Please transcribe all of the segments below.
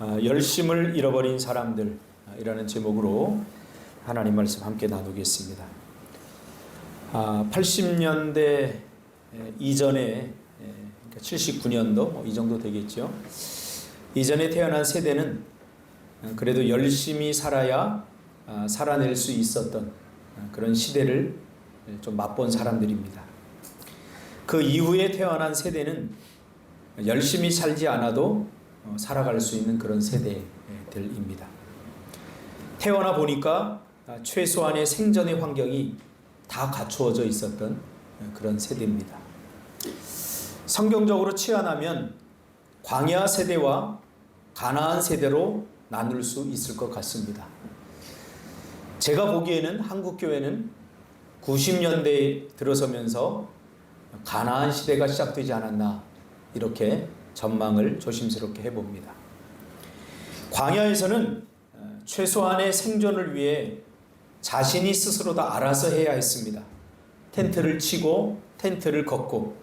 열심을 잃어버린 사람들이라는 제목으로 하나님 말씀 함께 나누겠습니다. 80년대 이전에 79년도 이 정도 되겠죠. 이전에 태어난 세대는 그래도 열심히 살아야 살아낼 수 있었던 그런 시대를 좀 맛본 사람들입니다. 그 이후에 태어난 세대는 열심히 살지 않아도 살아갈 수 있는 그런 세대들입니다. 태어나 보니까 최소한의 생존의 환경이 다 갖추어져 있었던 그런 세대입니다. 성경적으로 치환하면 광야 세대와 가나안 세대로 나눌 수 있을 것 같습니다. 제가 보기에는 한국교회는 90년대에 들어서면서 가나안 시대가 시작되지 않았나 이렇게 전망을 조심스럽게 해봅니다. 광야에서는 최소한의 생존을 위해 자신이 스스로 다 알아서 해야 했습니다. 텐트를 치고 텐트를 걷고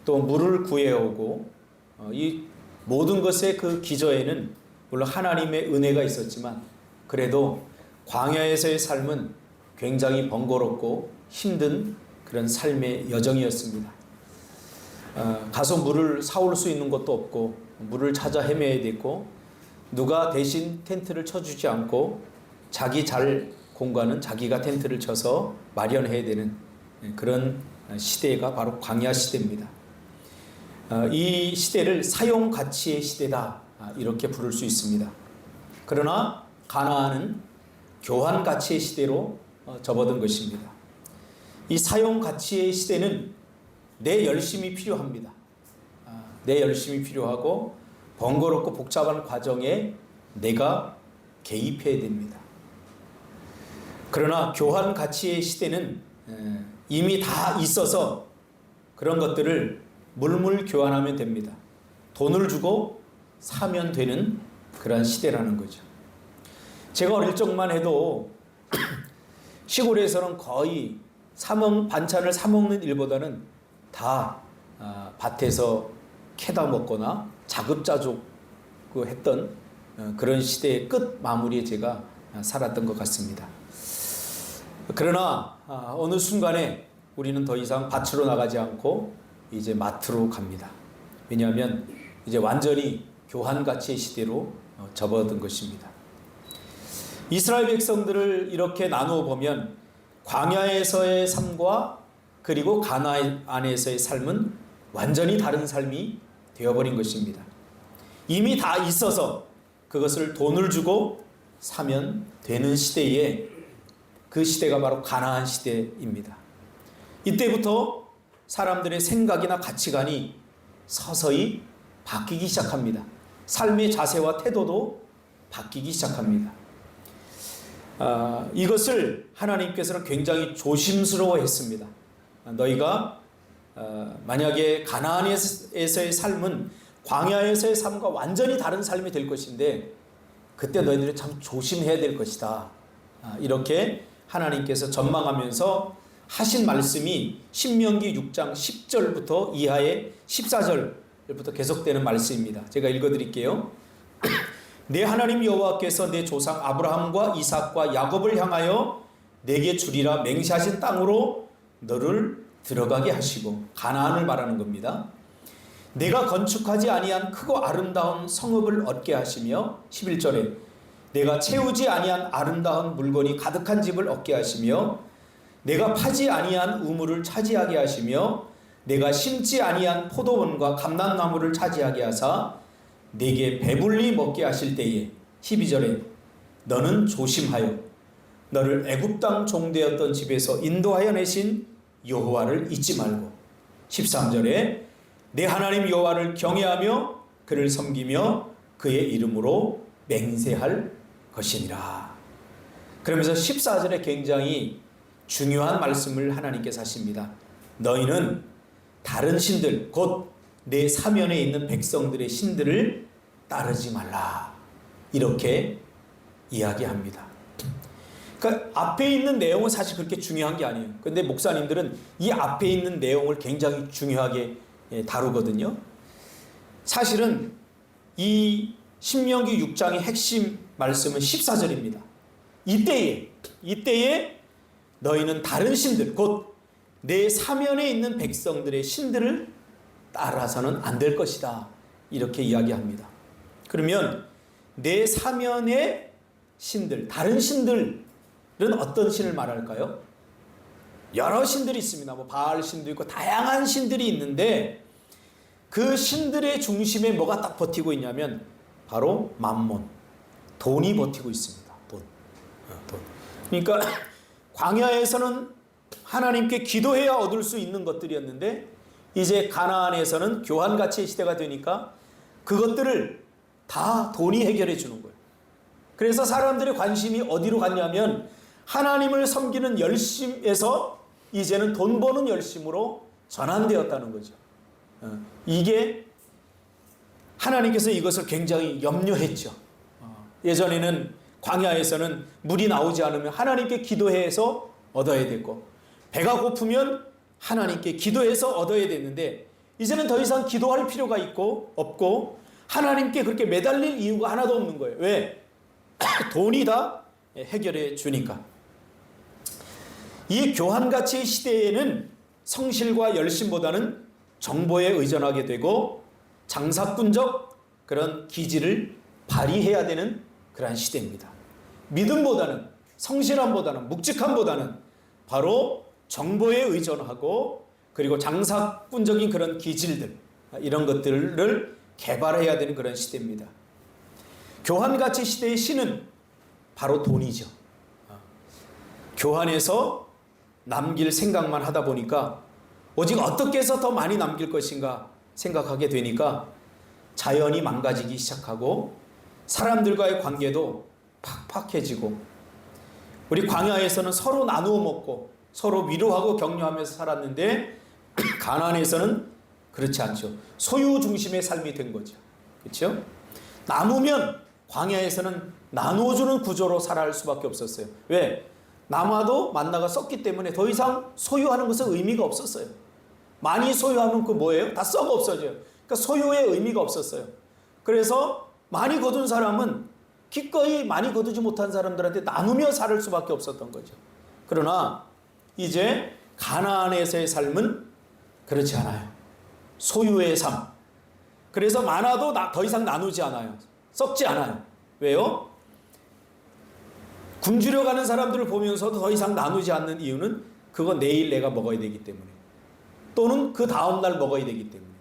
또 물을 구해오고 이 모든 것의 그 기저에는 물론 하나님의 은혜가 있었지만 그래도 광야에서의 삶은 굉장히 번거롭고 힘든 그런 삶의 여정이었습니다. 가서 물을 사올 수 있는 것도 없고 물을 찾아 헤매야 됐고 누가 대신 텐트를 쳐주지 않고 자기 잘 공간은 자기가 텐트를 쳐서 마련해야 되는 그런 시대가 바로 광야 시대입니다. 이 시대를 사용가치의 시대다 이렇게 부를 수 있습니다. 그러나 가나안은 교환가치의 시대로 접어든 것입니다. 이 사용가치의 시대는 내 열심이 필요합니다. 내 열심이 필요하고 번거롭고 복잡한 과정에 내가 개입해야 됩니다. 그러나 교환 가치의 시대는 이미 다 있어서 그런 것들을 물물 교환하면 됩니다. 돈을 주고 사면 되는 그런 시대라는 거죠. 제가 어릴 적만 해도 시골에서는 거의 반찬을 사 먹는 일보다는 다 밭에서 캐다 먹거나 자급자족 했던 그런 시대의 끝 마무리에 제가 살았던 것 같습니다. 그러나 어느 순간에 우리는 더 이상 밭으로 나가지 않고 이제 마트로 갑니다. 왜냐하면 이제 완전히 교환가치의 시대로 접어든 것입니다. 이스라엘 백성들을 이렇게 나누어 보면 광야에서의 삶과 그리고 가나안에서의 삶은 완전히 다른 삶이 되어버린 것입니다. 이미 다 있어서 그것을 돈을 주고 사면 되는 시대에 그 시대가 바로 가나안 시대입니다. 이때부터 사람들의 생각이나 가치관이 서서히 바뀌기 시작합니다. 삶의 자세와 태도도 바뀌기 시작합니다. 이것을 하나님께서는 굉장히 조심스러워 했습니다. 너희가 만약에 가나안에서의 삶은 광야에서의 삶과 완전히 다른 삶이 될 것인데 그때 너희들이 참 조심해야 될 것이다. 이렇게 하나님께서 전망하면서 하신 말씀이 신명기 6장 10절부터 이하의 14절부터 계속되는 말씀입니다. 제가 읽어드릴게요. 내 하나님 여호와께서 내 조상 아브라함과 이삭과 야곱을 향하여 내게 주리라 맹세하신 땅으로 너를 들어가게 하시고 가나안을 말하는 겁니다. 내가 건축하지 아니한 크고 아름다운 성읍을 얻게 하시며 11절에 내가 채우지 아니한 아름다운 물건이 가득한 집을 얻게 하시며 내가 파지 아니한 우물을 차지하게 하시며 내가 심지 아니한 포도원과 감람나무를 차지하게 하사 내게 배불리 먹게 하실 때에 12절에 너는 조심하여 너를 애굽 땅 종되었던 집에서 인도하여 내신 여호와를 잊지 말고 13절에 내 하나님 여호와를 경외하며 그를 섬기며 그의 이름으로 맹세할 것이니라. 그러면서 14절에 굉장히 중요한 말씀을 하나님께서 하십니다. 너희는 다른 신들 곧 내 사면에 있는 백성들의 신들을 따르지 말라. 이렇게 이야기합니다. 그러니까 앞에 있는 내용은 사실 그렇게 중요한 게 아니에요. 그런데 목사님들은 이 앞에 있는 내용을 굉장히 중요하게 다루거든요. 사실은 이 신명기 6장의 핵심 말씀은 14절입니다. 이때에 너희는 다른 신들 곧 내 사면에 있는 백성들의 신들을 따라서는 안 될 것이다. 이렇게 이야기합니다. 그러면 내 사면의 신들, 다른 신들은 어떤 신을 말할까요? 여러 신들이 있습니다. 뭐 바알 신도 있고 다양한 신들이 있는데 그 신들의 중심에 뭐가 딱 버티고 있냐면 바로 맘몬, 돈이 버티고 있습니다. 돈. 그러니까 광야에서는 하나님께 기도해야 얻을 수 있는 것들이었는데 이제 가나안에서는 교환가치의 시대가 되니까 그것들을 다 돈이 해결해 주는 거예요. 그래서 사람들의 관심이 어디로 갔냐면 하나님을 섬기는 열심에서 이제는 돈 버는 열심으로 전환되었다는 거죠. 이게 하나님께서 이것을 굉장히 염려했죠. 예전에는 광야에서는 물이 나오지 않으면 하나님께 기도해서 얻어야 됐고 배가 고프면 하나님께 기도해서 얻어야 됐는데 이제는 더 이상 기도할 필요가 없고 하나님께 그렇게 매달릴 이유가 하나도 없는 거예요. 왜? 돈이 다 해결해 주니까. 이 교환가치의 시대에는 성실과 열심보다는 정보에 의존하게 되고 장사꾼적 그런 기질을 발휘해야 되는 그러한 시대입니다. 믿음보다는 성실함보다는 묵직함보다는 바로 정보에 의존하고 그리고 장사꾼적인 그런 기질들 이런 것들을 개발해야 되는 그런 시대입니다. 교환가치 시대의 신은 바로 돈이죠. 교환해서 남길 생각만 하다 보니까 오직 어떻게 해서 더 많이 남길 것인가 생각하게 되니까 자연이 망가지기 시작하고 사람들과의 관계도 팍팍해지고 우리 광야에서는 서로 나누어 먹고 서로 위로하고 격려하면서 살았는데 가나안에서는 그렇지 않죠. 소유 중심의 삶이 된 거죠. 그렇죠? 남으면 광야에서는 나누어주는 구조로 살아갈 수밖에 없었어요. 왜? 남아도 만나가 썩기 때문에 더 이상 소유하는 것은 의미가 없었어요. 많이 소유하면 그 뭐예요? 다 썩어 없어져요. 그러니까 소유의 의미가 없었어요. 그래서 많이 거둔 사람은 기꺼이 많이 거두지 못한 사람들한테 나누며 살 수밖에 없었던 거죠. 그러나 이제 가나안에서의 삶은 그렇지 않아요. 소유의 삶. 그래서 많아도 더 이상 나누지 않아요. 썩지 않아요. 왜요? 굶주려 가는 사람들을 보면서도 더 이상 나누지 않는 이유는 그거 내일 내가 먹어야 되기 때문에 또는 그 다음날 먹어야 되기 때문에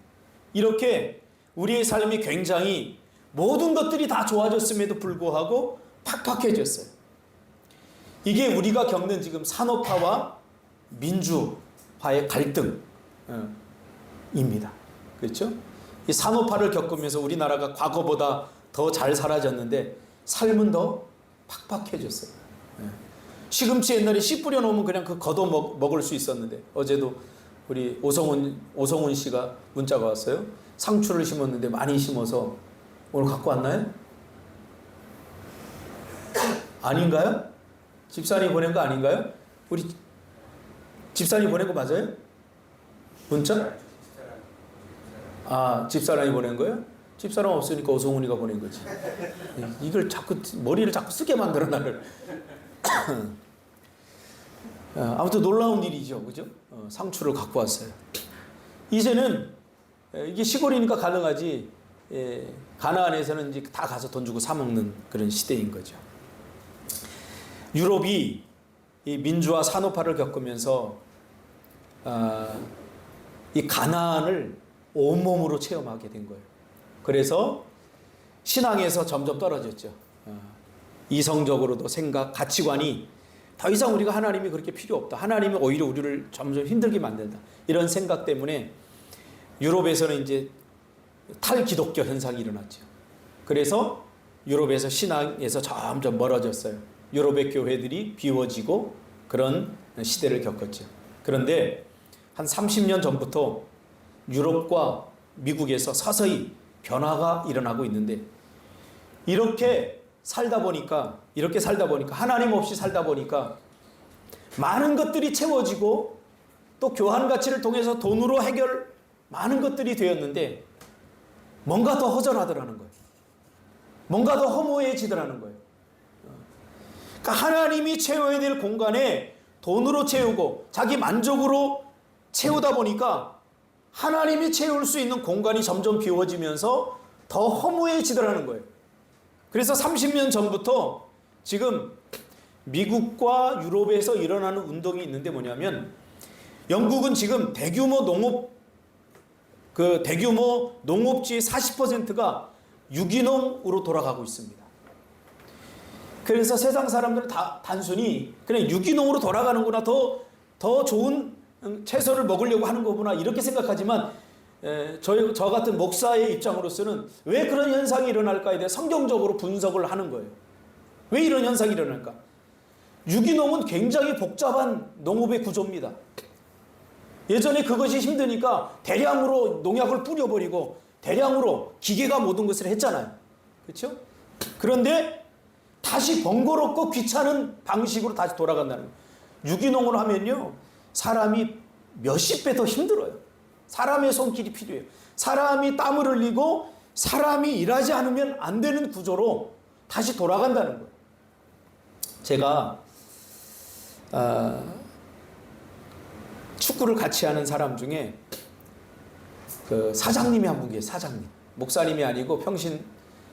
이렇게 우리의 삶이 굉장히 모든 것들이 다 좋아졌음에도 불구하고 팍팍해졌어요. 이게 우리가 겪는 지금 산업화와 민주화의 갈등입니다. 그렇죠? 이 산업화를 겪으면서 우리나라가 과거보다 더 잘 살아졌는데 삶은 더 팍팍해졌어요. 시금치 옛날에 씨 뿌려 놓으면 그냥 그 걷어 먹을 수 있었는데 어제도 우리 오성훈 씨가 문자가 왔어요. 상추를 심었는데 많이 심어서 오늘 갖고 왔나요? 아닌가요? 집사람이 보낸 거 아닌가요? 우리 집사람이 보낸 거 맞아요? 문자? 아, 집사람이 보낸 거예요? 집사람 없으니까 오성훈이가 보낸 거지. 이걸 자꾸 머리를 자꾸 쓰게 만들어 나를. 아무튼 놀라운 일이죠, 그죠? 상추를 갖고 왔어요. 이제는 이게 시골이니까 가능하지. 가나안에서는 이제 다 가서 돈 주고 사 먹는 그런 시대인 거죠. 유럽이 이 민주화 산업화를 겪으면서 이 가나안을 온몸으로 체험하게 된 거예요. 그래서 신앙에서 점점 떨어졌죠. 이성적으로도 생각, 가치관이 더 이상 우리가 하나님이 그렇게 필요 없다. 하나님이 오히려 우리를 점점 힘들게 만든다. 이런 생각 때문에 유럽에서는 이제 탈기독교 현상이 일어났죠. 그래서 유럽에서 신앙에서 점점 멀어졌어요. 유럽의 교회들이 비워지고 그런 시대를 겪었죠. 그런데 한 30년 전부터 유럽과 미국에서 서서히 변화가 일어나고 있는데 이렇게 살다 보니까 하나님 없이 살다 보니까 많은 것들이 채워지고 또 교환 가치를 통해서 돈으로 많은 것들이 되었는데 뭔가 더 허전하더라는 거예요. 뭔가 더 허무해지더라는 거예요. 그러니까 하나님이 채워야 될 공간에 돈으로 채우고 자기 만족으로 채우다 보니까 하나님이 채울 수 있는 공간이 점점 비워지면서 더 허무해지더라는 거예요. 그래서 30년 전부터 지금 미국과 유럽에서 일어나는 운동이 있는데 뭐냐면, 영국은 지금 대규모 농업지의 40%가 유기농으로 돌아가고 있습니다. 그래서 세상 사람들은 다 단순히 그냥 유기농으로 돌아가는구나, 더 좋은 채소를 먹으려고 하는 거구나 이렇게 생각하지만, 저 같은 목사의 입장으로서는 왜 그런 현상이 일어날까에 대해 성경적으로 분석을 하는 거예요. 왜 이런 현상이 일어날까? 유기농은 굉장히 복잡한 농업의 구조입니다. 예전에 그것이 힘드니까 대량으로 농약을 뿌려버리고 대량으로 기계가 모든 것을 했잖아요. 그렇죠? 그런데 다시 번거롭고 귀찮은 방식으로 다시 돌아간다는 거예요. 유기농으로 하면요, 사람이 몇십 배 더 힘들어요. 사람의 손길이 필요해요. 사람이 땀을 흘리고 사람이 일하지 않으면 안 되는 구조로 다시 돌아간다는 거예요. 제가 축구를 같이 하는 사람 중에 그 사장님이 한 분 계세요. 사장님. 목사님이 아니고 평신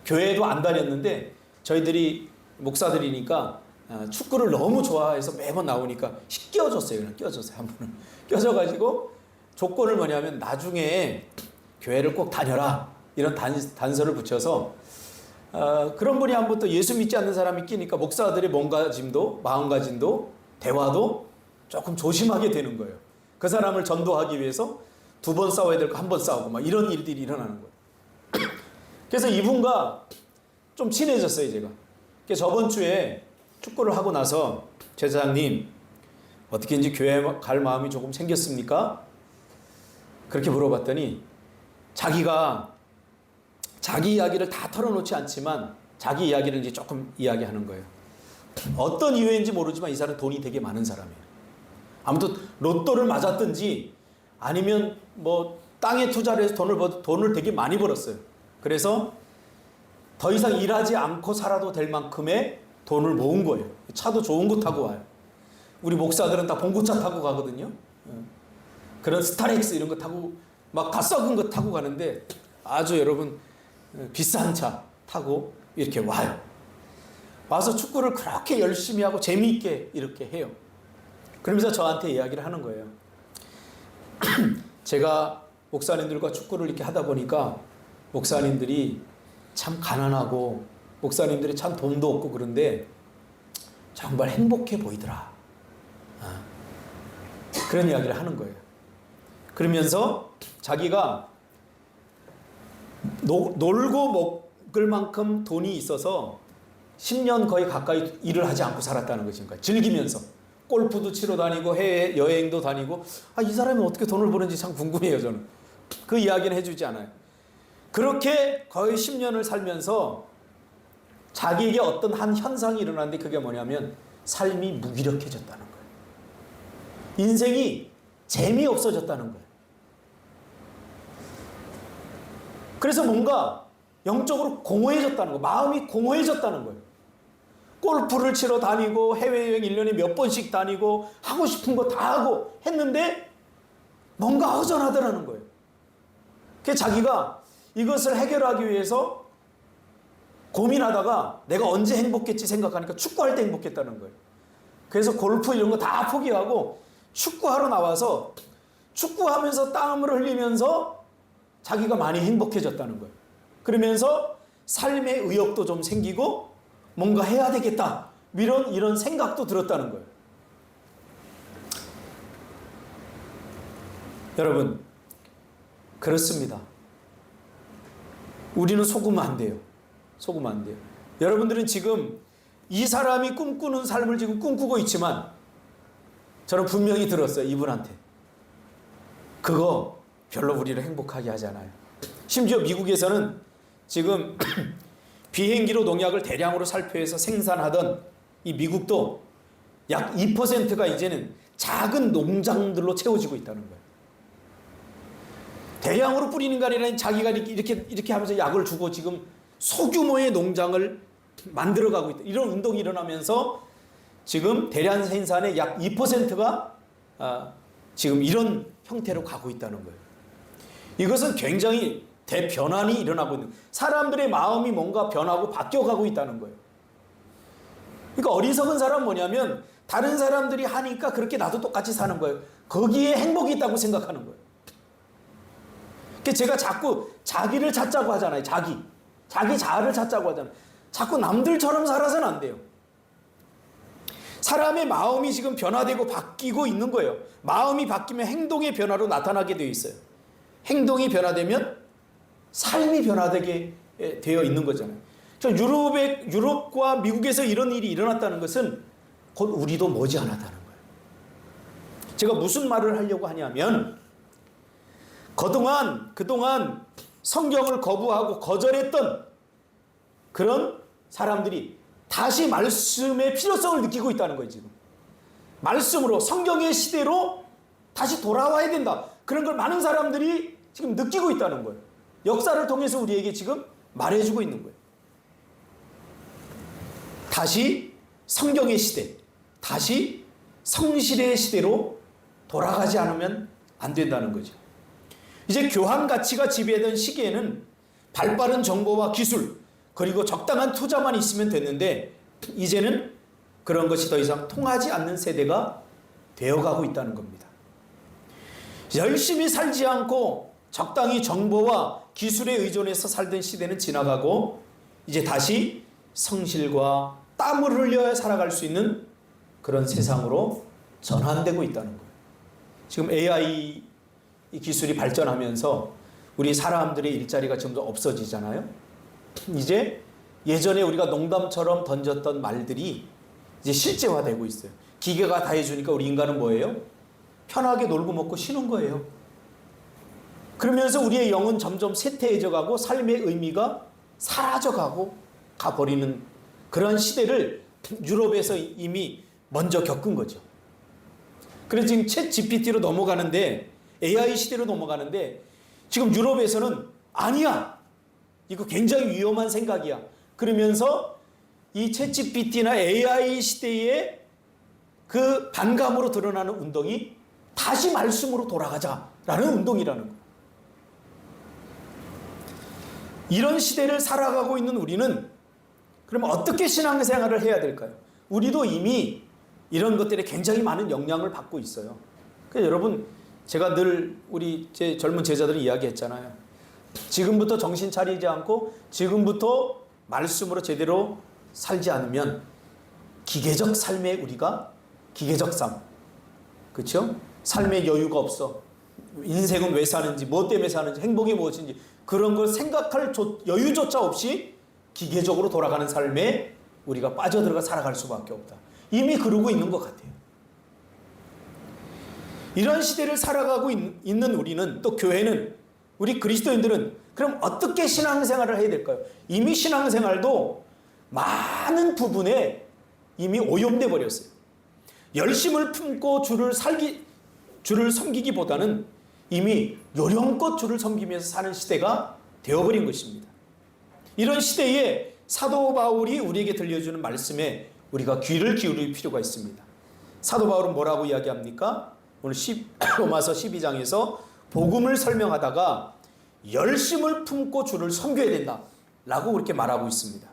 교회도 안 다녔는데 저희들이 목사들이니까 축구를 너무 좋아해서 매번 나오니까 껴줬어요. 그냥 껴줬어요. 한 분은. 껴줘가지고 조건을 뭐냐면 나중에 교회를 꼭 다녀라. 이런 단서를 붙여서 그런 분이 한 번 또 예수 믿지 않는 사람이 끼니까 목사들의 몸가짐도 마음가짐도 대화도 조금 조심하게 되는 거예요. 그 사람을 전도하기 위해서 2번 싸워야 될 거 1번 싸우고 막 이런 일들이 일어나는 거예요. 그래서 이분과 좀 친해졌어요, 제가. 그래서 저번 주에 축구를 하고 나서 제사장님 어떻게 이제 교회 갈 마음이 조금 생겼습니까? 그렇게 물어봤더니 자기가 자기 이야기를 다 털어놓지 않지만 자기 이야기를 이제 조금 이야기하는 거예요. 어떤 이유인지 모르지만 이 사람은 돈이 되게 많은 사람이에요. 아무튼 로또를 맞았든지 아니면 뭐 땅에 투자를 해서 돈을 되게 많이 벌었어요. 그래서 더 이상 일하지 않고 살아도 될 만큼의 돈을 모은 거예요. 차도 좋은 거 타고 와요. 우리 목사들은 다 봉고차 타고 가거든요. 그런 스타렉스 이런 거 타고 막 다 썩은 거 타고 가는데 아주 여러분 비싼 차 타고 이렇게 와요. 와서 축구를 그렇게 열심히 하고 재미있게 이렇게 해요. 그러면서 저한테 이야기를 하는 거예요. 제가 목사님들과 축구를 이렇게 하다 보니까 목사님들이 참 가난하고 목사님들이 참 돈도 없고 그런데 정말 행복해 보이더라. 그런 이야기를 하는 거예요. 그러면서 자기가 놀고 먹을 만큼 돈이 있어서 10년 거의 가까이 일을 하지 않고 살았다는 것입니다. 즐기면서 골프도 치러 다니고 해외 여행도 다니고, 이 사람이 어떻게 돈을 버는지 참 궁금해요. 저는 그 이야기는 해주지 않아요. 그렇게 거의 10년을 살면서 자기에게 어떤 한 현상이 일어났는데 그게 뭐냐면 삶이 무기력해졌다는 거예요. 인생이 재미없어졌다는 거예요. 그래서 뭔가 영적으로 공허해졌다는 거예요. 마음이 공허해졌다는 거예요. 골프를 치러 다니고 해외여행 1년에 몇 번씩 다니고 하고 싶은 거 다 하고 했는데 뭔가 허전하더라는 거예요. 그래서 자기가 이것을 해결하기 위해서 고민하다가 내가 언제 행복했지 생각하니까 축구할 때 행복했다는 거예요. 그래서 골프 이런 거 다 포기하고 축구하러 나와서 축구하면서 땀을 흘리면서 자기가 많이 행복해졌다는 거예요. 그러면서 삶의 의욕도 좀 생기고 뭔가 해야 되겠다 이런 생각도 들었다는 거예요. 여러분, 그렇습니다. 우리는 속으면 안 돼요. 속으면 안 돼요. 여러분들은 지금 이 사람이 꿈꾸는 삶을 지금 꿈꾸고 있지만 저는 분명히 들었어요. 이분한테. 그거 별로 우리를 행복하게 하지 않아요. 심지어 미국에서는 지금 비행기로 농약을 대량으로 살포해서 생산하던 이 미국도 약 2%가 이제는 작은 농장들로 채워지고 있다는 거예요. 대량으로 뿌리는 게 아니라 자기가 이렇게 하면서 약을 주고 지금 소규모의 농장을 만들어가고 있다. 이런 운동이 일어나면서 지금 대량 생산의 약 2%가 지금 이런 형태로 가고 있다는 거예요. 이것은 굉장히 대변환이 일어나고 있는, 사람들의 마음이 뭔가 변하고 바뀌어가고 있다는 거예요. 그러니까 어리석은 사람은 뭐냐면 다른 사람들이 하니까 그렇게 나도 똑같이 사는 거예요. 거기에 행복이 있다고 생각하는 거예요. 그러니까 제가 자꾸 자기를 찾자고 하잖아요. 자기 자아를 찾자고 하잖아요. 자꾸 남들처럼 살아서는 안 돼요. 사람의 마음이 지금 변화되고 바뀌고 있는 거예요. 마음이 바뀌면 행동의 변화로 나타나게 되어 있어요. 행동이 변화되면 삶이 변화되게 되어 있는 거잖아요. 유럽과 미국에서 이런 일이 일어났다는 것은 곧 우리도 머지않았다는 거예요. 제가 무슨 말을 하려고 하냐면 그동안 성경을 거부하고 거절했던 그런 사람들이 다시 말씀의 필요성을 느끼고 있다는 거예요. 지금 말씀으로, 성경의 시대로 다시 돌아와야 된다. 그런 걸 많은 사람들이 지금 느끼고 있다는 거예요. 역사를 통해서 우리에게 지금 말해주고 있는 거예요. 다시 성경의 시대, 다시 성실의 시대로 돌아가지 않으면 안 된다는 거죠. 이제 교환 가치가 지배되던 시기에는 발빠른 정보와 기술, 그리고 적당한 투자만 있으면 됐는데 이제는 그런 것이 더 이상 통하지 않는 세대가 되어가고 있다는 겁니다. 열심히 살지 않고 적당히 정보와 기술에 의존해서 살던 시대는 지나가고 이제 다시 성실과 땀을 흘려야 살아갈 수 있는 그런 세상으로 전환되고 있다는 거예요. 지금 AI 기술이 발전하면서 우리 사람들의 일자리가 점점 없어지잖아요. 이제 예전에 우리가 농담처럼 던졌던 말들이 이제 실제화되고 있어요. 기계가 다 해주니까 우리 인간은 뭐예요? 편하게 놀고 먹고 쉬는 거예요. 그러면서 우리의 영은 점점 쇠퇴해져 가고 삶의 의미가 사라져 가버리는 그런 시대를 유럽에서 이미 먼저 겪은 거죠. 그래서 지금 챗 GPT로 넘어가는데, AI 시대로 넘어가는데 지금 유럽에서는 아니야, 이거 굉장히 위험한 생각이야, 그러면서 이 챗 GPT나 AI 시대의 그 반감으로 드러나는 운동이 다시 말씀으로 돌아가자라는 운동이라는 거예요. 이런 시대를 살아가고 있는 우리는 그러면 어떻게 신앙생활을 해야 될까요? 우리도 이미 이런 것들에 굉장히 많은 영향을 받고 있어요. 그러니까 여러분, 제가 늘 우리 제 젊은 제자들이 이야기했잖아요. 지금부터 정신 차리지 않고 지금부터 말씀으로 제대로 살지 않으면 기계적 삶에 우리가 기계적 삶, 그렇죠? 삶의 여유가 없어. 인생은 왜 사는지, 뭐 때문에 사는지, 행복이 무엇인지 그런 걸 생각할 여유조차 없이 기계적으로 돌아가는 삶에 우리가 빠져들어가 살아갈 수밖에 없다. 이미 그러고 있는 것 같아요. 이런 시대를 살아가고 있는 우리는, 또 교회는, 우리 그리스도인들은 그럼 어떻게 신앙생활을 해야 될까요? 이미 신앙생활도 많은 부분에 이미 오염돼 버렸어요. 열심을 품고 주를 섬기기보다는 이미 요령껏 주를 섬기면서 사는 시대가 되어버린 것입니다. 이런 시대에 사도 바울이 우리에게 들려주는 말씀에 우리가 귀를 기울일 필요가 있습니다. 사도 바울은 뭐라고 이야기합니까? 오늘 로마서 12장에서 복음을 설명하다가 열심을 품고 주를 섬겨야 된다라고 그렇게 말하고 있습니다.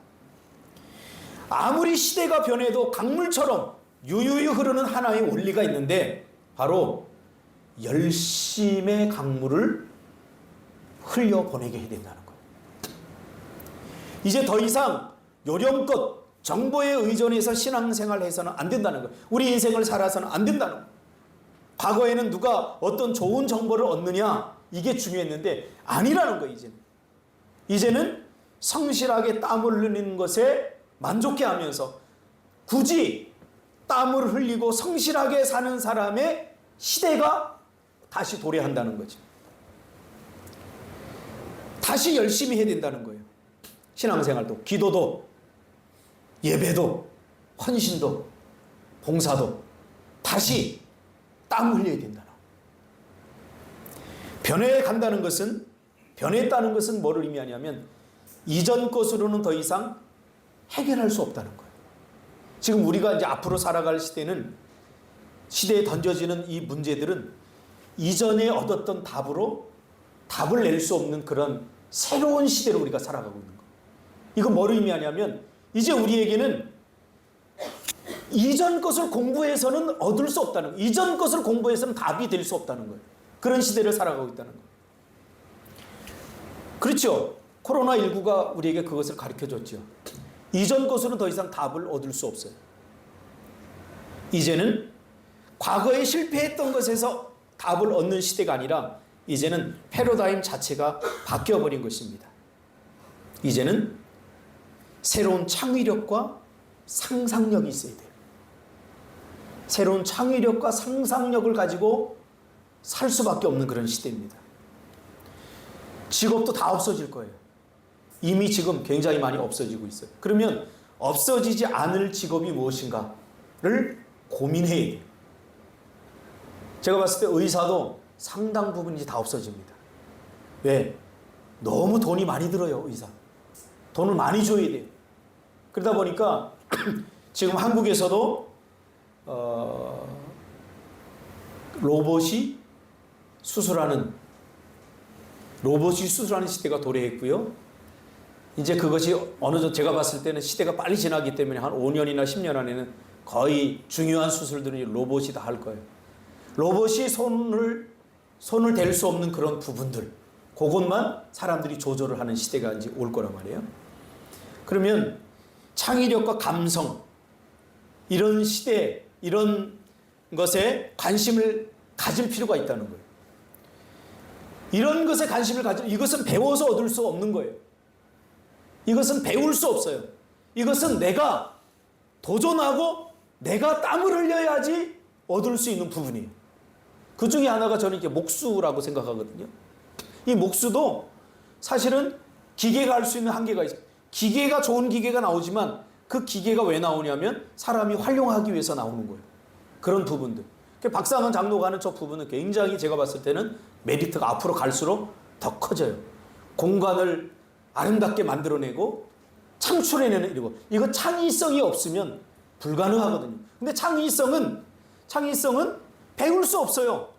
아무리 시대가 변해도 강물처럼 유유히 흐르는 하나의 원리가 있는데 바로 열심의 강물을 흘려보내게 해야 된다는 거예요. 이제 더 이상 요령껏 정보에 의존해서 신앙생활을 해서는 안 된다는 거예요. 우리 인생을 살아서는 안 된다는 거예요. 과거에는 누가 어떤 좋은 정보를 얻느냐 이게 중요했는데 아니라는 거예요. 이제는 성실하게 땀을 흘리는 것에 만족해하면서 굳이 땀을 흘리고 성실하게 사는 사람의 시대가 다시 도래한다는 거죠. 다시 열심히 해야 된다는 거예요. 신앙생활도, 기도도, 예배도, 헌신도, 봉사도 다시 땀 흘려야 된다는 거예요. 변해간다는 것은, 변했다는 것은 뭐를 의미하냐면 이전 것으로는 더 이상 해결할 수 없다는 거예요. 지금 우리가 이제 앞으로 살아갈 시대에 던져지는 이 문제들은 이전에 얻었던 답으로 답을 낼 수 없는 그런 새로운 시대로 우리가 살아가고 있는 거예요. 이건 뭘 의미하냐면 이제 우리에게는 이전 것을 공부해서는 얻을 수 없다는 거예요. 이전 것을 공부해서는 답이 될 수 없다는 거예요. 그런 시대를 살아가고 있다는 거예요. 그렇죠. 코로나19가 우리에게 그것을 가르쳐줬죠. 이전 것으로는 더 이상 답을 얻을 수 없어요. 이제는 과거에 실패했던 것에서 답을 얻는 시대가 아니라 이제는 패러다임 자체가 바뀌어버린 것입니다. 이제는 새로운 창의력과 상상력이 있어야 돼요. 새로운 창의력과 상상력을 가지고 살 수밖에 없는 그런 시대입니다. 직업도 다 없어질 거예요. 이미 지금 굉장히 많이 없어지고 있어요. 그러면 없어지지 않을 직업이 무엇인가를 고민해야 돼요. 제가 봤을 때 의사도 상당 부분 이제 다 없어집니다. 왜? 너무 돈이 많이 들어요, 의사. 돈을 많이 줘야 돼요. 그러다 보니까 지금 한국에서도 로봇이 수술하는 시대가 도래했고요. 이제 그것이 어느 정도 제가 봤을 때는 시대가 빨리 지나기 때문에 한 5년이나 10년 안에는 거의 중요한 수술들은 로봇이 다 할 거예요. 로봇이 손을 댈 수 없는 그런 부분들, 그것만 사람들이 조절을 하는 시대가 이제 올 거란 말이에요. 그러면 창의력과 감성, 이런 시대, 이런 것에 관심을 가질 필요가 있다는 거예요. 이런 것에 관심을 이것은 배워서 얻을 수 없는 거예요. 이것은 배울 수 없어요. 이것은 내가 도전하고 내가 땀을 흘려야지 얻을 수 있는 부분이에요. 그 중에 하나가 저는 이게 목수라고 생각하거든요. 이 목수도 사실은 기계가 할 수 있는 한계가 있어요. 기계가 좋은 기계가 나오지만 그 기계가 왜 나오냐면 사람이 활용하기 위해서 나오는 거예요. 그런 부분들. 박상원 장로가 하는 저 부분은 굉장히 제가 봤을 때는 메리트가 앞으로 갈수록 더 커져요. 공간을 아름답게 만들어내고 창출해내는 일이고, 이거 창의성이 없으면 불가능하거든요. 근데 창의성은 배울 수 없어요.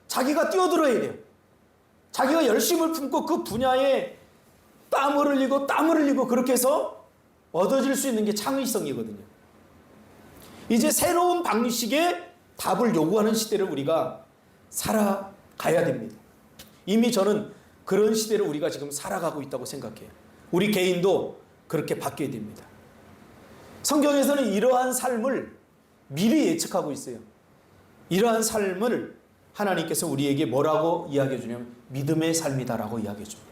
자기가 뛰어들어야 돼요. 자기가 열심을 품고 그 분야에 땀을 흘리고 그렇게 해서 얻어질 수 있는 게 창의성이거든요. 이제 새로운 방식의 답을 요구하는 시대를 우리가 살아가야 됩니다. 이미 저는 그런 시대를 우리가 지금 살아가고 있다고 생각해요. 우리 개인도 그렇게 바뀌어야 됩니다. 성경에서는 이러한 삶을 미리 예측하고 있어요. 이러한 삶을 하나님께서 우리에게 뭐라고 이야기해 주냐면 믿음의 삶이다라고 이야기해 줍니다.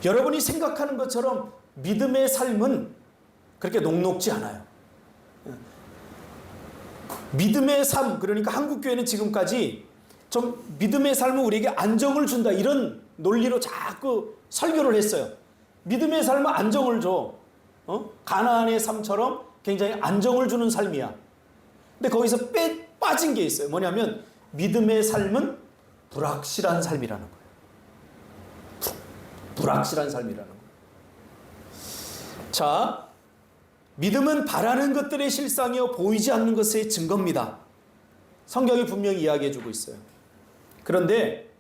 여러분이 생각하는 것처럼 믿음의 삶은 그렇게 녹록지 않아요. 믿음의 삶, 그러니까 한국교회는 지금까지 좀 믿음의 삶은 우리에게 안정을 준다, 이런 논리로 자꾸 설교를 했어요. 믿음의 삶은 안정을 줘. 가나안의 삶처럼 굉장히 안정을 주는 삶이야. 근데 거기서 빠진 게 있어요. 뭐냐면 믿음의 삶은 불확실한 삶이라는 거예요. 불확실한 삶이라는 거예요. 자, 믿음은 바라는 것들의 실상이요 보이지 않는 것의 증거입니다. 성경이 분명히 이야기해 주고 있어요. 그런데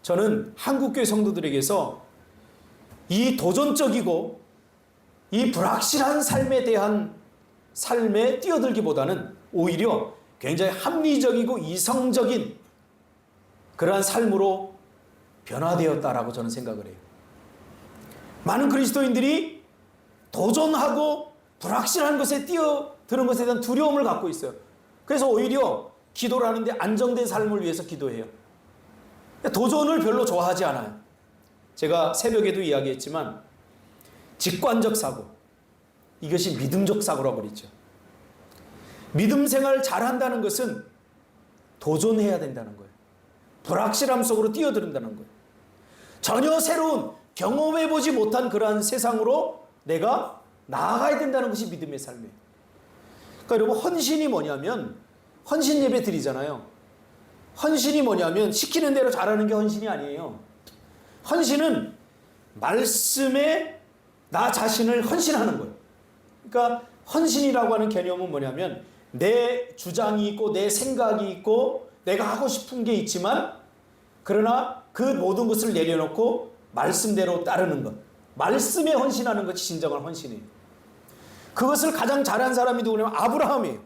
저는 한국교회 성도들에게서 이 도전적이고 이 불확실한 삶에 대한 삶에 뛰어들기보다는 오히려 굉장히 합리적이고 이성적인 그러한 삶으로 변화되었다라고 저는 생각을 해요. 많은 그리스도인들이 도전하고 불확실한 것에 뛰어드는 것에 대한 두려움을 갖고 있어요. 그래서 오히려 기도를 하는데 안정된 삶을 위해서 기도해요. 도전을 별로 좋아하지 않아요. 제가 새벽에도 이야기했지만 직관적 사고, 이것이 믿음적 사고라고 그랬죠. 믿음 생활을 잘한다는 것은 도전해야 된다는 거예요. 불확실함 속으로 뛰어든다는 거예요. 전혀 새로운 경험해보지 못한 그러한 세상으로 내가 나아가야 된다는 것이 믿음의 삶이에요. 그러니까 여러분, 헌신이 뭐냐면 헌신 예배 드리잖아요. 헌신이 뭐냐면 시키는 대로 잘하는 게 헌신이 아니에요. 헌신은 말씀에 나 자신을 헌신하는 거예요. 그러니까 헌신이라고 하는 개념은 뭐냐면 내 주장이 있고 내 생각이 있고 내가 하고 싶은 게 있지만 그러나 그 모든 것을 내려놓고 말씀대로 따르는 것. 말씀에 헌신하는 것이 진정한 헌신이에요. 그것을 가장 잘한 사람이 누구냐면 아브라함이에요.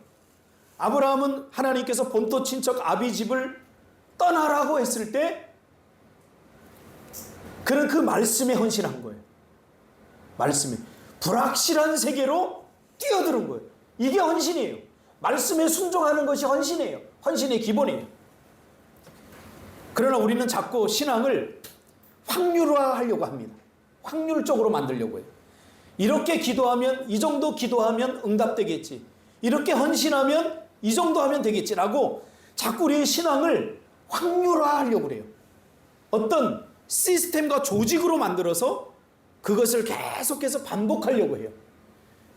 아브라함은 하나님께서 본토 친척 아비 집을 떠나라고 했을 때 그는 그 말씀에 헌신한 거예요. 말씀에. 불확실한 세계로 뛰어드는 거예요. 이게 헌신이에요. 말씀에 순종하는 것이 헌신이에요. 헌신의 기본이에요. 그러나 우리는 자꾸 신앙을 확률화하려고 합니다. 확률적으로 만들려고 해요. 이렇게 기도하면 이 정도 기도하면 응답되겠지. 이렇게 헌신하면 이 정도 하면 되겠지라고 자꾸 우리의 신앙을 확률화하려고 그래요. 어떤 시스템과 조직으로 만들어서 그것을 계속해서 반복하려고 해요.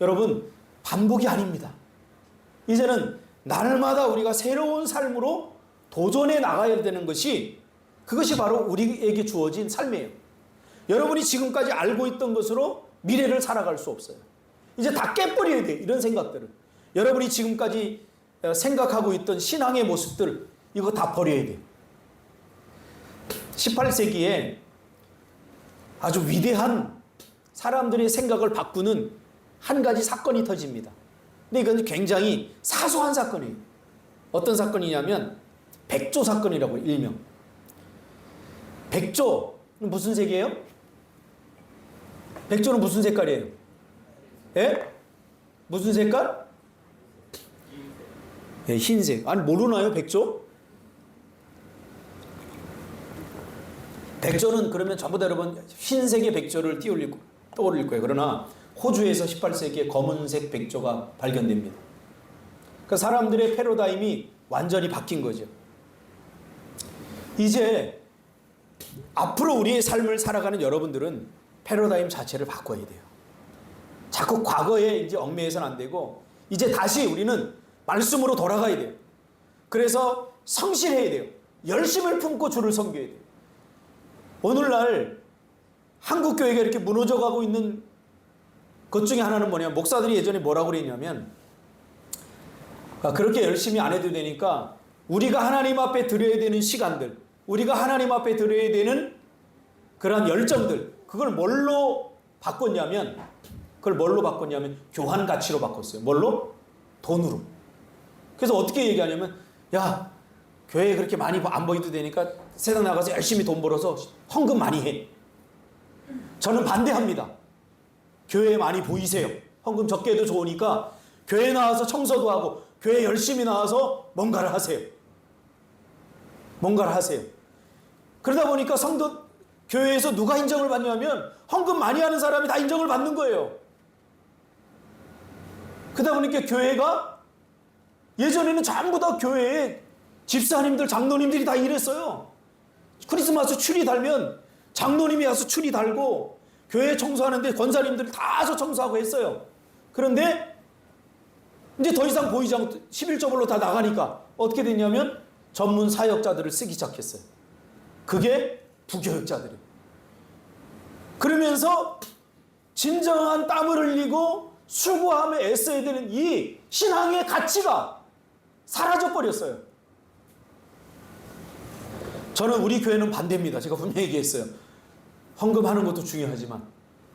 여러분, 반복이 아닙니다. 이제는 날마다 우리가 새로운 삶으로 도전해 나가야 되는 것이 그것이 바로 우리에게 주어진 삶이에요. 여러분이 지금까지 알고 있던 것으로 미래를 살아갈 수 없어요. 이제 다 깨버려야 돼요. 이런 생각들을. 여러분이 지금까지 생각하고 있던 신앙의 모습들 이거 다 버려야 돼요. 18세기에 아주 위대한 사람들의 생각을 바꾸는 한 가지 사건이 터집니다. 근데 이건 굉장히 사소한 사건이에요. 어떤 사건이냐면 백조 사건이라고 일명. 백조는 무슨 색이에요? 백조는 무슨 색깔이에요? 예? 무슨 색깔? 예, 흰색. 아니 모르나요 백조? 백조는 그러면 전부 다 여러분 흰색의 백조를 떠올릴 거예요. 그러나 호주에서 18세기에 검은색 백조가 발견됩니다. 그러니까 사람들의 패러다임이 완전히 바뀐 거죠. 이제 앞으로 우리의 삶을 살아가는 여러분들은 패러다임 자체를 바꿔야 돼요. 자꾸 과거에 이제 얽매여서는 안 되고 이제 다시 우리는 말씀으로 돌아가야 돼요. 그래서 성실해야 돼요. 열심을 품고 주를 섬겨야 돼요. 오늘날 한국 교회가 이렇게 무너져가고 있는 것 중에 하나는 뭐냐면 목사들이 예전에 뭐라고 그랬냐면 그렇게 열심히 안 해도 되니까 우리가 하나님 앞에 드려야 되는 시간들, 우리가 하나님 앞에 드려야 되는 그러한 열정들, 그걸 뭘로 바꿨냐면 교환 가치로 바꿨어요. 뭘로? 돈으로. 그래서 어떻게 얘기하냐면 야, 교회에 그렇게 많이 안 보이도 되니까 세상 나가서 열심히 돈 벌어서 헌금 많이 해. 저는 반대합니다. 교회에 많이 보이세요. 헌금 적게 해도 좋으니까 교회 나와서 청소도 하고 교회 열심히 나와서 뭔가를 하세요. 뭔가를 하세요. 그러다 보니까 성도 교회에서 누가 인정을 받냐면 헌금 많이 하는 사람이 다 인정을 받는 거예요. 그러다 보니까 교회가 예전에는 전부 다 교회에 집사님들, 장로님들이 다 일했어요. 크리스마스 추리 달면 장로님이 와서 추리 달고 교회 청소하는데 권사님들이 다 와서 청소하고 했어요. 그런데 이제 더 이상 보이지 않고 11조별로 다 나가니까 어떻게 됐냐면 전문 사역자들을 쓰기 시작했어요. 그게 부교육자들이에요. 그러면서 진정한 땀을 흘리고 수고하며 애써야 되는 이 신앙의 가치가 사라져버렸어요. 저는 우리 교회는 반대입니다. 제가 분명히 얘기했어요. 헌금하는 것도 중요하지만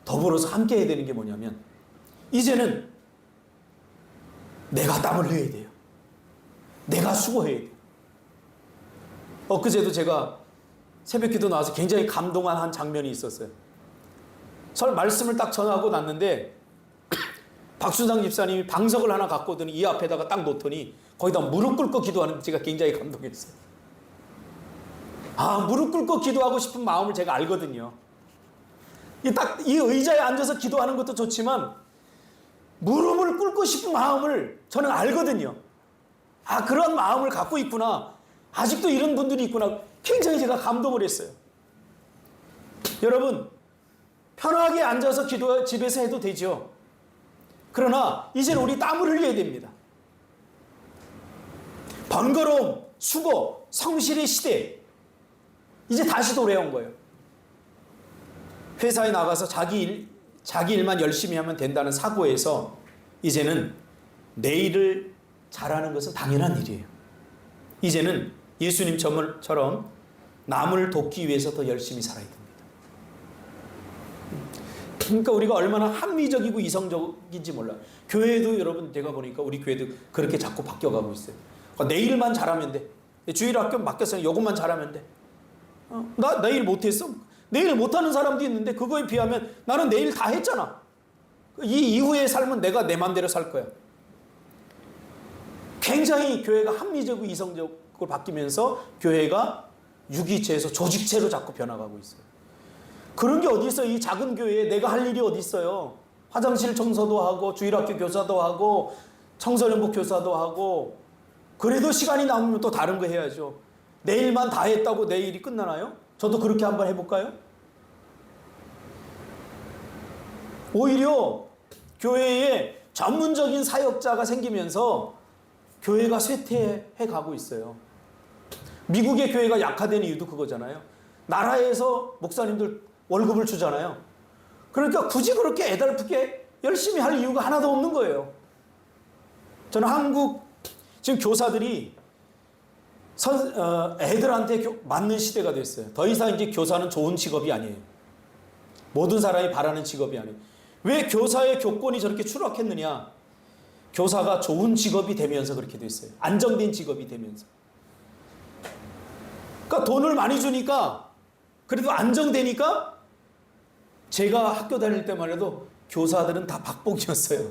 더불어서 함께 해야 되는 게 뭐냐면 이제는 내가 땀을 흘려야 돼요. 내가 수고해야 돼요. 엊그제도 제가 새벽기도 나와서 굉장히 감동한 한 장면이 있었어요. 말씀을 딱 전하고 났는데 박순상 집사님이 방석을 하나 갖고 오더니 이 앞에다가 딱 놓더니 거기다 무릎 꿇고 기도하는 제가 굉장히 감동했어요. 무릎 꿇고 기도하고 싶은 마음을 제가 알거든요. 이 의자에 앉아서 기도하는 것도 좋지만 무릎을 꿇고 싶은 마음을 저는 알거든요. 그런 마음을 갖고 있구나. 아직도 이런 분들이 있구나. 굉장히 제가 감동을 했어요. 여러분, 편하게 앉아서 집에서 해도 되죠. 그러나 이제는 우리 땀을 흘려야 됩니다. 번거로움, 수고, 성실의 시대 이제 다시 돌아온 거예요. 회사에 나가서 자기 일만 열심히 하면 된다는 사고에서 이제는 내일을 잘하는 것은 당연한 일이에요. 이제는 예수님처럼 남을 돕기 위해서 더 열심히 살아야 됩니다. 그러니까 우리가 얼마나 합리적이고 이성적인지 몰라요. 교회도 여러분 제가 보니까 우리 교회도 그렇게 자꾸 바뀌어가고 있어요. 내일만 잘하면 돼. 주일 학교 맡겼으니 이것만 잘하면 돼. 나 내일 못했어? 내일 못하는 사람도 있는데 그거에 비하면 나는 내일 다 했잖아. 이 이후의 삶은 내가 내 맘대로 살 거야. 굉장히 교회가 합리적이고 이성적으로 바뀌면서 교회가 유기체에서 조직체로 자꾸 변화가고 있어요. 그런 게 어디 있어요? 이 작은 교회에 내가 할 일이 어디 있어요? 화장실 청소도 하고 주일학교 교사도 하고 청소년부 교사도 하고 그래도 시간이 남으면 또 다른 거 해야죠. 내일만 다 했다고 내일이 끝나나요? 저도 그렇게 한번 해볼까요? 오히려 교회에 전문적인 사역자가 생기면서 교회가 쇠퇴해 가고 있어요. 미국의 교회가 약화된 이유도 그거잖아요. 나라에서 목사님들 월급을 주잖아요. 그러니까 굳이 그렇게 애달프게 열심히 할 이유가 하나도 없는 거예요. 저는 한국 지금 교사들이 애들한테 맞는 시대가 됐어요. 더 이상 이제 교사는 좋은 직업이 아니에요. 모든 사람이 바라는 직업이 아니에요. 왜 교사의 교권이 저렇게 추락했느냐? 교사가 좋은 직업이 되면서 그렇게 됐어요. 안정된 직업이 되면서. 그러니까 돈을 많이 주니까 그래도 안정되니까 제가 학교 다닐 때만 해도 교사들은 다 박복이었어요.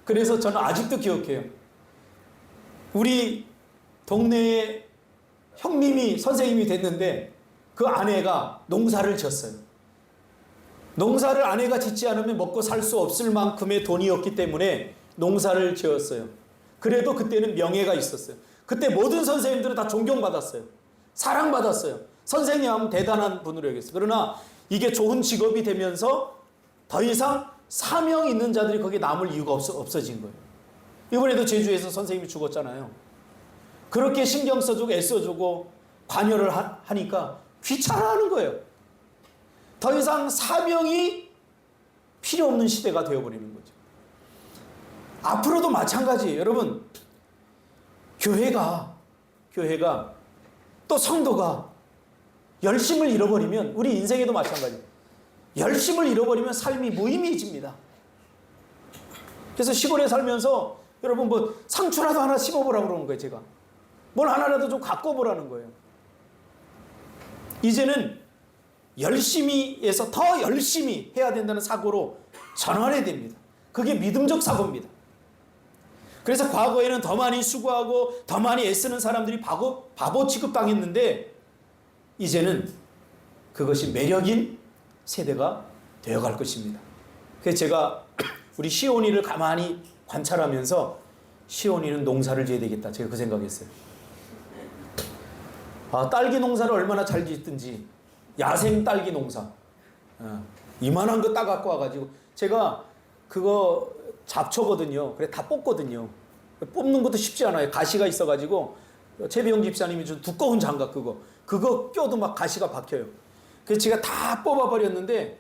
그래서 저는 아직도 기억해요. 우리 동네에 형님이 선생님이 됐는데 그 아내가 농사를 지었어요. 농사를 아내가 짓지 않으면 먹고 살 수 없을 만큼의 돈이었기 때문에 농사를 지었어요. 그래도 그때는 명예가 있었어요. 그때 모든 선생님들은 다 존경받았어요. 사랑받았어요. 선생님 하면 대단한 분으로 여겼어요. 그러나 이게 좋은 직업이 되면서 더 이상 사명 있는 자들이 거기에 남을 이유가 없어진 거예요. 이번에도 제주에서 선생님이 죽었잖아요. 그렇게 신경 써주고 애써주고 관여를 하니까 귀찮아하는 거예요. 더 이상 사명이 필요 없는 시대가 되어버리는 거죠. 앞으로도 마찬가지예요. 여러분, 교회가 또 성도가 열심을 잃어버리면 우리 인생에도 마찬가지예요. 열심을 잃어버리면 삶이 무의미해집니다. 그래서 시골에 살면서 여러분 뭐 상추라도 하나 심어보라고 그러는 거예요. 제가 뭘 하나라도 좀 갖고 보라는 거예요. 이제는 열심히 해서 더 열심히 해야 된다는 사고로 전환해야 됩니다. 그게 믿음적 사고입니다. 그래서 과거에는 더 많이 수고하고 더 많이 애쓰는 사람들이 바보 취급당했는데 이제는 그것이 매력인 세대가 되어갈 것입니다. 그래서 제가 우리 시온이를 가만히 관찰하면서 시온이는 농사를 지어야 되겠다. 제가 그 생각했어요. 딸기 농사를 얼마나 잘 짓든지 야생 딸기 농사 이만한 거 따갖고 와가지고 제가 그거 잡초거든요. 그래 다 뽑거든요. 뽑는 것도 쉽지 않아요. 가시가 있어가지고 최비영 집사님이 준 두꺼운 장갑 그거 껴도 막 가시가 박혀요. 그래서 제가 다 뽑아버렸는데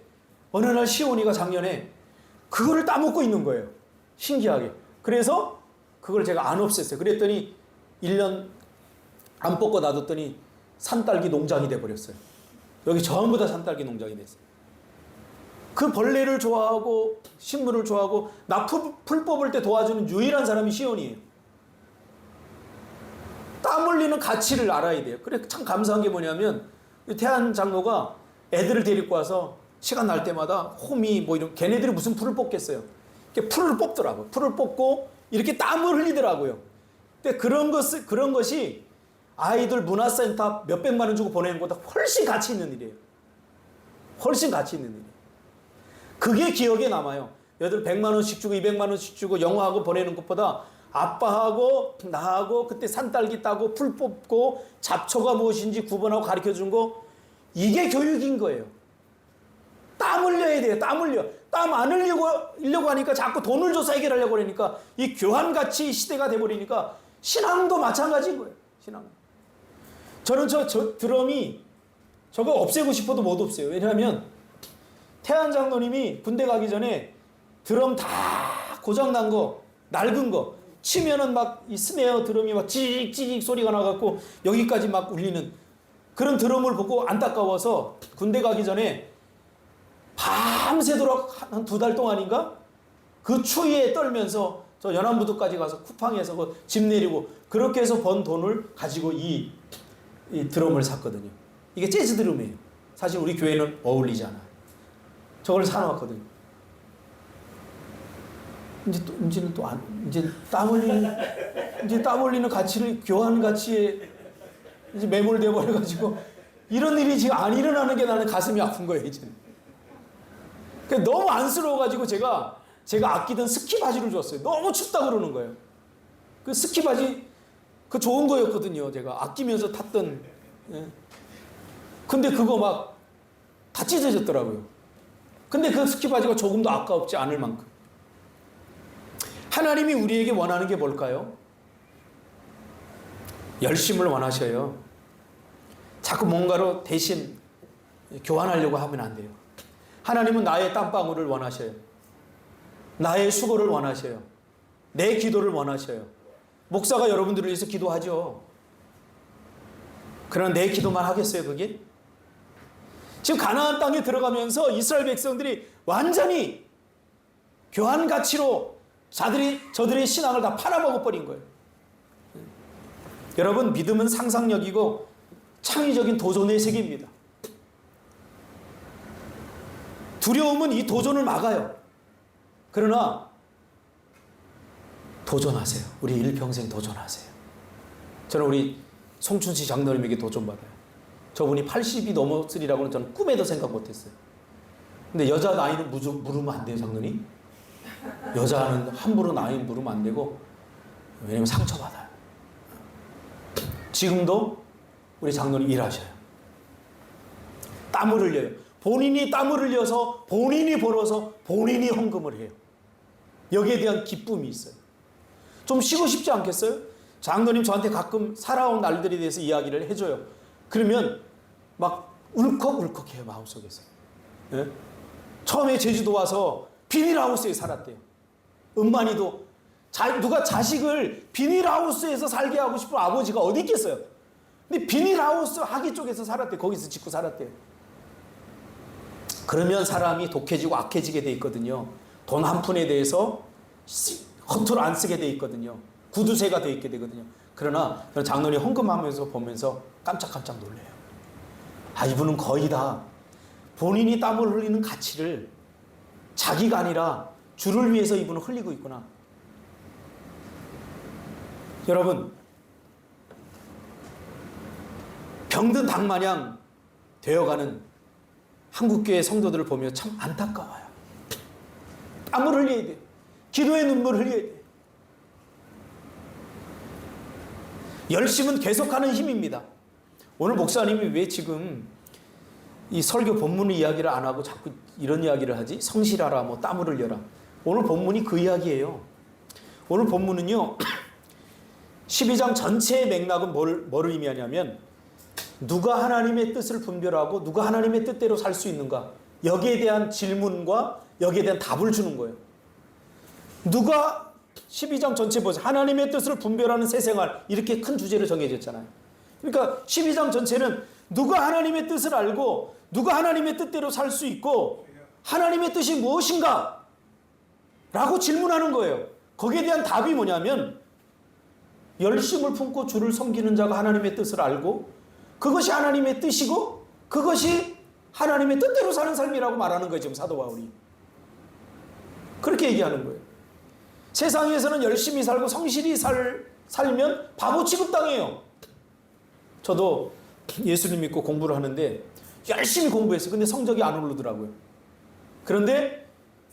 어느 날 시온이가 작년에 그거를 따먹고 있는 거예요. 신기하게. 그래서 그걸 제가 안 없앴어요. 그랬더니 1년 안 뽑고 놔뒀더니 산딸기 농장이 돼버렸어요. 여기 전부 다 산딸기 농장이 됐어요. 그 벌레를 좋아하고 식물을 좋아하고 나 풀 뽑을 때 도와주는 유일한 사람이 시온이에요. 땀 흘리는 가치를 알아야 돼요. 그래 참 감사한 게 뭐냐면 태안 장로가 애들을 데리고 와서 시간 날 때마다 호미 뭐 이런 걔네들이 무슨 풀을 뽑겠어요. 이렇게 풀을 뽑더라고요. 풀을 뽑고 이렇게 땀을 흘리더라고요. 근데 그런 것이 아이들 문화센터 몇백만 원 주고 보내는 것보다 훨씬 가치 있는 일이에요. 훨씬 가치 있는 일이에요. 그게 기억에 남아요. 얘들 100만 원씩 주고 200만 원씩 주고 영어학원 보내는 것보다 아빠하고 나하고 그때 산딸기 따고 풀 뽑고 잡초가 무엇인지 구분하고 가르쳐준 거 이게 교육인 거예요. 땀 흘려야 돼요. 땀 흘려. 땀 안 흘리려고 하니까 자꾸 돈을 줘서 해결하려고 그러니까 이 교환가치 시대가 돼버리니까 신앙도 마찬가지인 거예요. 신앙. 저는 저 드럼이 저거 없애고 싶어도 못 없애요. 왜냐하면 태한 장로님이 군대 가기 전에 드럼 다 고장난 거, 낡은 거 치면은 막 이 스네어 드럼이 막 찌직찌직 소리가 나갖고 여기까지 막 울리는 그런 드럼을 보고 안타까워서 군대 가기 전에 밤새도록 한 2달 동안인가 그 추위에 떨면서 저 연안부두까지 가서 쿠팡에서 그 집 내리고 그렇게 해서 번 돈을 가지고 이 드럼을 샀거든요. 이게 재즈 드럼이에요. 사실 우리 교회는 어울리지 않아요. 저걸 사놓았거든요. 이제는 또 이제 땀 흘리는 가치를 교환 가치에 이제 매몰돼 버려가지고 이런 일이 지금 안 일어나는 게 나는 가슴이 아픈 거예요, 이제는. 너무 안쓰러워가지고 제가 아끼던 스키 바지를 줬어요. 너무 춥다 그러는 거예요. 그 스키 바지, 그 좋은 거였거든요. 제가 아끼면서 탔던. 예. 근데 그거 막 다 찢어졌더라고요. 근데 그 스키 바지가 조금도 아까웠지 않을 만큼. 하나님이 우리에게 원하는 게 뭘까요? 열심을 원하셔요. 자꾸 뭔가로 대신 교환하려고 하면 안 돼요. 하나님은 나의 땀방울을 원하셔요. 나의 수고를 원하셔요. 내 기도를 원하셔요. 목사가 여러분들을 위해서 기도하죠. 그러나 내 기도만 하겠어요, 그게? 지금 가나안 땅에 들어가면서 이스라엘 백성들이 완전히 교환 가치로 저들의 신앙을 다 팔아먹어버린 거예요. 여러분, 믿음은 상상력이고 창의적인 도전의 세계입니다. 두려움은 이 도전을 막아요. 그러나 도전하세요. 우리 일평생 도전하세요. 저는 우리 송춘시 장로님에게 도전받아요. 저분이 80이 넘었으리라고는 저는 꿈에도 생각 못했어요. 근데 여자 나이는 물으면 안 돼요, 장로님. 여자는 함부로 나이 물으면 안 되고, 왜냐면 상처받아요. 지금도 우리 장로님 일하셔요. 땀을 흘려요. 본인이 땀을 흘려서 본인이 벌어서 본인이 헌금을 해요. 여기에 대한 기쁨이 있어요. 좀 쉬고 싶지 않겠어요? 장로님 저한테 가끔 살아온 날들에 대해서 이야기를 해줘요. 그러면 막 울컥울컥해요, 마음속에서. 예? 처음에 제주도 와서 비닐하우스에 살았대요. 은만이도 누가 자식을 비닐하우스에서 살게 하고 싶은 아버지가 어디 있겠어요? 근데 비닐하우스 하기 쪽에서 살았대요. 거기서 짓고 살았대요. 그러면 사람이 독해지고 악해지게 돼 있거든요. 돈 한 푼에 대해서 허투루 안 쓰게 돼 있거든요. 구두쇠가 돼 있게 되거든요. 그러나 장로님 헌금하면서 보면서 깜짝깜짝 놀래요. 아, 이분은 거의 다 본인이 땀을 흘리는 가치를 자기가 아니라 주를 위해서 이분은 흘리고 있구나. 여러분, 병든 닭마냥 되어가는 한국교회 성도들을 보며 참 안타까워요. 땀을 흘려야 돼요. 기도의 눈물을 흘려야 돼요. 열심은 계속하는 힘입니다. 오늘 목사님이 왜 지금 이 설교 본문 이야기를 안 하고 자꾸 이런 이야기를 하지? 성실하라, 뭐 땀을 흘려라. 오늘 본문이 그 이야기예요. 오늘 본문은요, 12장 전체의 맥락은 뭐를 의미하냐면, 누가 하나님의 뜻을 분별하고 누가 하나님의 뜻대로 살 수 있는가, 여기에 대한 질문과 여기에 대한 답을 주는 거예요. 누가 12장 전체 보세요. 하나님의 뜻을 분별하는 새 생활, 이렇게 큰 주제로 정해졌잖아요. 그러니까 12장 전체는 누가 하나님의 뜻을 알고 누가 하나님의 뜻대로 살 수 있고 하나님의 뜻이 무엇인가 라고 질문하는 거예요. 거기에 대한 답이 뭐냐면, 열심을 품고 주를 섬기는 자가 하나님의 뜻을 알고 그것이 하나님의 뜻이고 그것이 하나님의 뜻대로 사는 삶이라고 말하는 거예요. 지금 사도 바울이 그렇게 얘기하는 거예요. 세상에서는 열심히 살고 성실히 살면 바보 취급당해요. 저도 예수님 믿고 공부를 하는데 열심히 공부했어요. 근데 성적이 안 오르더라고요. 그런데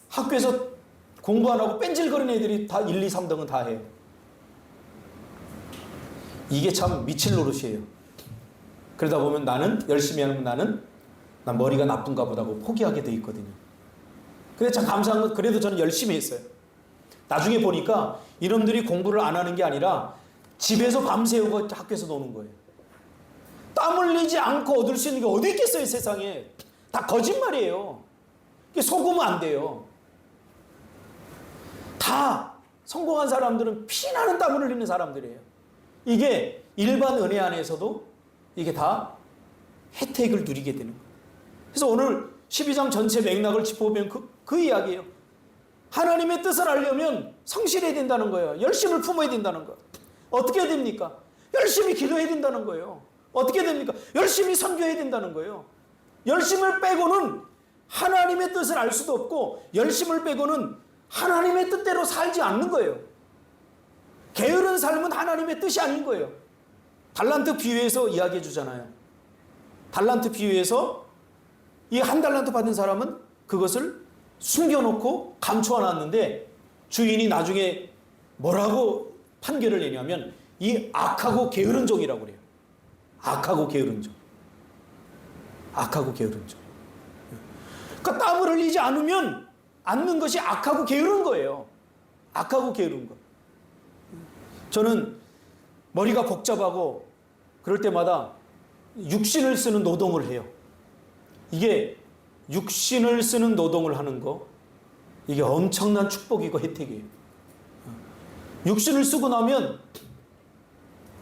학교에서 공부 안 하고 뺀질거리는 애들이 다 1, 2, 3등은 다 해요. 이게 참 미칠 노릇이에요. 그러다 보면 나는 열심히 하면 난 머리가 나쁜가 보다고 포기하게 돼 있거든요. 근데 참 감사한 건 그래도 저는 열심히 했어요. 나중에 보니까 이놈들이 공부를 안 하는 게 아니라 집에서 밤새우고 학교에서 노는 거예요. 땀 흘리지 않고 얻을 수 있는 게 어디 있겠어요, 세상에. 다 거짓말이에요. 속으면 안 돼요. 다 성공한 사람들은 피나는 땀을 흘리는 사람들이에요. 이게 일반 은혜 안에서도 이게 다 혜택을 누리게 되는 거예요. 그래서 오늘 12장 전체 맥락을 짚어보면 그 이야기예요. 하나님의 뜻을 알려면 성실해야 된다는 거예요. 열심을 품어야 된다는 거예요. 어떻게 해야 됩니까? 열심히 기도해야 된다는 거예요. 어떻게 됩니까? 열심히 섬겨야 된다는 거예요. 열심을 빼고는 하나님의 뜻을 알 수도 없고, 열심을 빼고는 하나님의 뜻대로 살지 않는 거예요. 게으른 삶은 하나님의 뜻이 아닌 거예요. 달란트 비유에서 이야기해 주잖아요. 달란트 비유에서 이 한 달란트 받은 사람은 그것을 숨겨놓고 감춰놨는데 주인이 나중에 뭐라고 판결을 내냐면 이 악하고 게으른 종이라고 그래요. 악하고 게으른 종. 악하고 게으른 종. 그러니까 땀을 흘리지 않는 것이 악하고 게으른 거예요. 악하고 게으른 거. 저는 머리가 복잡하고 그럴 때마다 육신을 쓰는 노동을 해요. 이게 육신을 쓰는 노동을 하는 거, 이게 엄청난 축복이고 혜택이에요. 육신을 쓰고 나면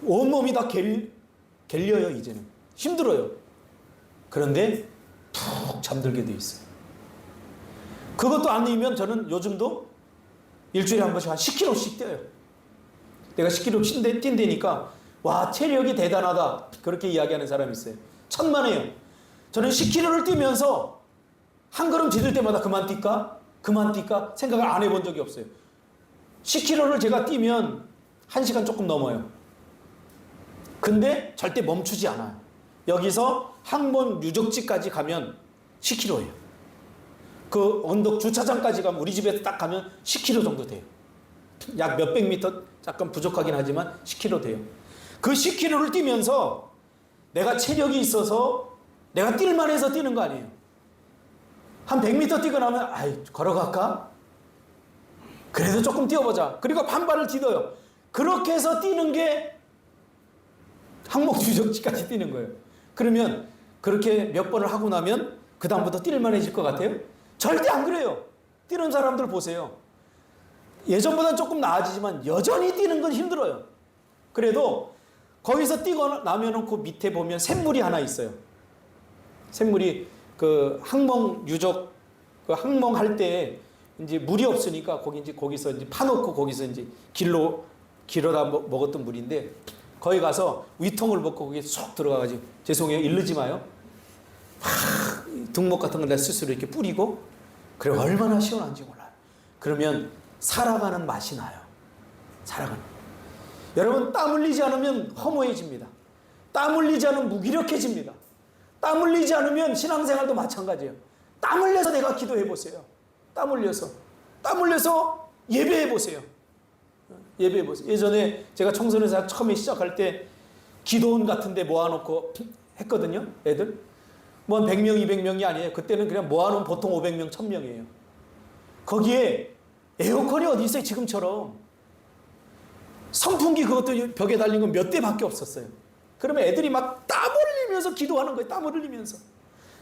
온몸이 다 결려요. 이제는 힘들어요. 그런데 푹 잠들게 돼 있어요. 그것도 아니면 저는 요즘도 일주일에 한 번씩 한 10km씩 뛰어요. 내가 10km 뛴다니까 와, 체력이 대단하다, 그렇게 이야기하는 사람이 있어요. 천만에요. 저는 10km를 뛰면서 한 걸음 디딜 때마다 그만 뛸까 생각을 안 해본 적이 없어요. 10km를 제가 뛰면 1시간 조금 넘어요. 근데 절대 멈추지 않아요. 여기서 항몬 유적지까지 가면 10km예요. 그 언덕 주차장까지 가면, 우리 집에서 딱 가면 10km 정도 돼요. 약 몇백 미터, 잠깐 부족하긴 하지만 10km 돼요. 그 10km를 뛰면서 내가 체력이 있어서 내가 뛸만 해서 뛰는 거 아니에요. 한 100m 뛰고 나면 아이, 걸어갈까? 그래도 조금 뛰어보자. 그리고 반발을 디뎌요. 그렇게 해서 뛰는 게 항목 유적지까지 뛰는 거예요. 그러면 그렇게 몇 번을 하고 나면 그 다음부터 뛸만해질 것 같아요? 절대 안 그래요. 뛰는 사람들 보세요. 예전보다는 조금 나아지지만 여전히 뛰는 건 힘들어요. 그래도 거기서 뛰고 나면은 그 밑에 보면 샘물이 하나 있어요. 샘물이 그 항몽 유적, 그 항몽 할 때 이제 물이 없으니까 거기서 이제 파놓고 거기서 이제 길어다 먹었던 물인데, 거기 가서 위통을 먹고 거기에 쏙 들어가가지고, 죄송해요, 이르지 마요. 등목 같은 걸 내 스스로 이렇게 뿌리고, 그래 얼마나 시원한지 몰라요. 그러면 살아가는 맛이 나요. 살아가는. 여러분, 땀 흘리지 않으면 허무해집니다. 땀 흘리지 않으면 무기력해집니다. 땀 흘리지 않으면 신앙생활도 마찬가지예요. 땀 흘려서 내가 기도해 보세요. 땀 흘려서 예배해 보세요. 예배해 보세요. 예전에 제가 청소년사 처음에 시작할 때 기도원 같은 데 모아놓고 했거든요. 애들. 뭐 한 100명, 200명이 아니에요. 그때는 그냥 모아놓으면 보통 500명, 1000명이에요. 거기에 에어컨이 어디 있어요, 지금처럼. 선풍기 그것도 벽에 달린 건 몇 대밖에 없었어요. 그러면 애들이 막 땀 흘리면서 기도하는 거예요. 땀을 흘리면서.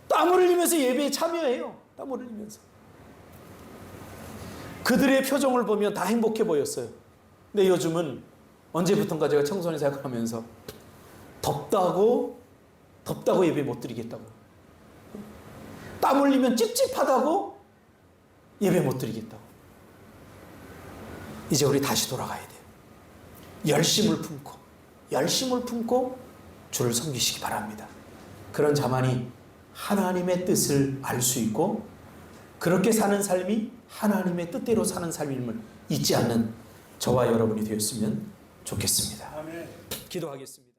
땀을 흘리면서 예배에 참여해요. 땀을 흘리면서. 그들의 표정을 보면 다 행복해 보였어요. 근데 요즘은 언제부턴가 제가 청소년 생활하면서 덥다고 예배 못 드리겠다고. 땀 흘리면 찝찝하다고 예배 못 드리겠다고. 이제 우리 다시 돌아가야 돼요. 열심을 품고 주를 섬기시기 바랍니다. 그런 자만이 하나님의 뜻을 알 수 있고, 그렇게 사는 삶이 하나님의 뜻대로 사는 삶임을 잊지 않는 저와 여러분이 되었으면 좋겠습니다. 아멘. 기도하겠습니다.